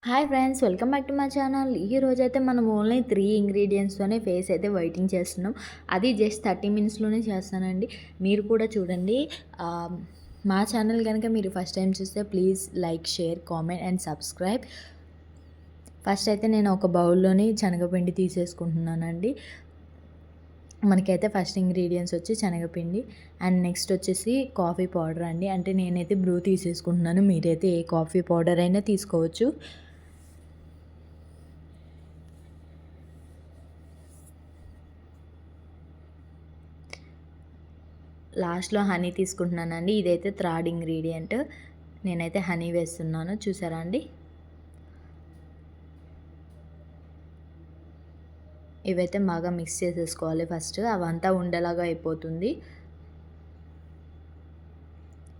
Hi friends, welcome back to my channel. ఈ రోజైతే మనం ఓన్లీ 3 ఇంగ్రీడియంట్స్తోనే ఫేస్ అయితే వైటింగ్ చేస్తున్నాం. అది జస్ట్ 30 మినిట్స్‌లోనే చేస్తానండి. మీరు కూడా చూడండి. మా ఛానల్ కనుక మీరు ఫస్ట్ టైం చూస్తే please like, share, comment and subscribe. First అయితే నేను ఒక బౌల్లోని శనగపిండి తీసేసుకుంటున్నానండి. మనకైతే ఫస్ట్ ఇంగ్రీడియంట్స్ వచ్చి శనగపిండి అండ్ నెక్స్ట్ వచ్చేసి కాఫీ పౌడర్ అండి. అంటే నేనైతే బ్రూ తీసేసుకుంటున్నాను. మీరైతే ఏ కాఫీ పౌడర్ అయినా తీసుకోవచ్చు. లాస్ట్లో హనీ తీసుకుంటున్నానండి. ఇదైతే థర్డ్ ఇంగ్రీడియంట్. నేనైతే హనీ వేస్తున్నాను, చూసారా అండి. ఇవైతే బాగా మిక్స్ చేసేసుకోవాలి ఫస్ట్. అవంతా ఉండేలాగా అయిపోతుంది.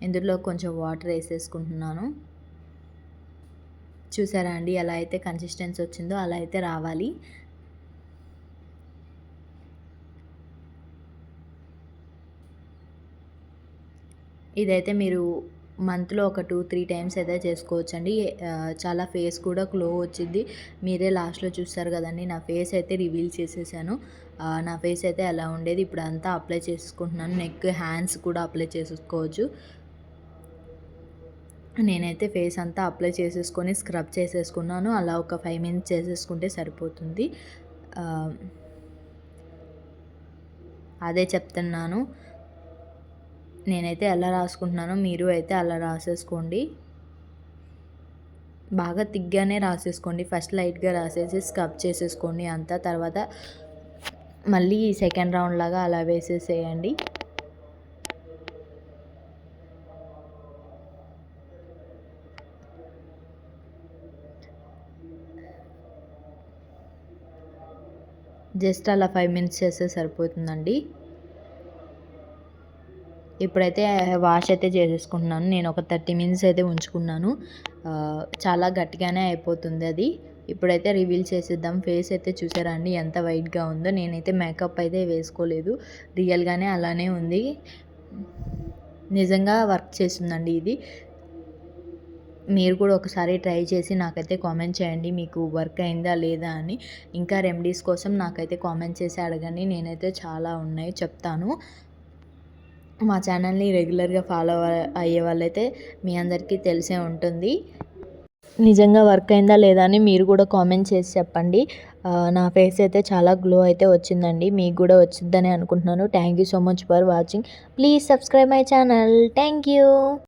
ఇందులో కొంచెం వాటర్ వేసేసుకుంటున్నాను. చూసారా అండి, ఎలా అయితే కన్సిస్టెన్సీ వచ్చిందో అలా అయితే రావాలి. ఇదైతే మీరు మంత్లో ఒక 2-3 టైమ్స్ అయితే చేసుకోవచ్చండి. చాలా ఫేస్ కూడా గ్లో వచ్చింది. మీరే లాస్ట్లో చూస్తారు కదండి. నా ఫేస్ అయితే రివీల్ చేసేసాను. నా ఫేస్ అయితే ఎలా ఉండేది. ఇప్పుడు అంతా అప్లై చేసుకుంటున్నాను. నెక్, హ్యాండ్స్ కూడా అప్లై చేసుకోవచ్చు. నేనైతే ఫేస్ అంతా అప్లై చేసేసుకొని స్క్రబ్ చేసేసుకున్నాను. అలా ఒక 5 మినిట్స్ చేసేసుకుంటే సరిపోతుంది. అదే చెప్తున్నాను. నేనైతే ఎలా రాసుకుంటున్నానో మీరు అయితే అలా రాసేసుకోండి. బాగా తిగ్గానే రాసేసుకోండి. ఫస్ట్ లైట్గా రాసేసి స్క్రబ్ చేసేసుకోండి అంతా. తర్వాత మళ్ళీ సెకండ్ రౌండ్ లాగా అలా వేసేసేయండి. జస్ట్ అలా 5 మినిట్స్ చేస్తే సరిపోతుందండి. ఇప్పుడైతే వాష్ అయితే చేసేసుకుంటున్నాను. నేను ఒక 30 మినిట్స్ అయితే ఉంచుకున్నాను. చాలా గట్టిగానే అయిపోతుంది అది. ఇప్పుడైతే రివీల్ చేసేద్దాం. ఫేస్ అయితే చూసారా అండి ఎంత వైట్గా ఉందో. నేనైతే మేకప్ అయితే వేసుకోలేదు, రియల్గానే అలానే ఉంది. నిజంగా వర్క్ చేస్తుందండి ఇది. మీరు కూడా ఒకసారి ట్రై చేసి నాకైతే కామెంట్ చేయండి మీకు వర్క్ అయిందా లేదా అని. ఇంకా రెమెడీస్ కోసం నాకైతే కామెంట్ చేసి అడగండి. నేనైతే చాలా ఉన్నాయి చెప్తాను. మా ఛానల్ని రెగ్యులర్గా ఫాలో అయ్యే వాళ్ళైతే మీ అందరికీ తెలిసే ఉంటుంది. నిజంగా వర్క్ అయిందా లేదా అని మీరు కూడా కామెంట్ చేసి చెప్పండి. నా ఫేస్ అయితే చాలా గ్లో అయితే వచ్చిందండి. మీకు కూడా వచ్చిందని అనుకుంటున్నాను. Thank you so much for watching. Please subscribe my channel. Thank you.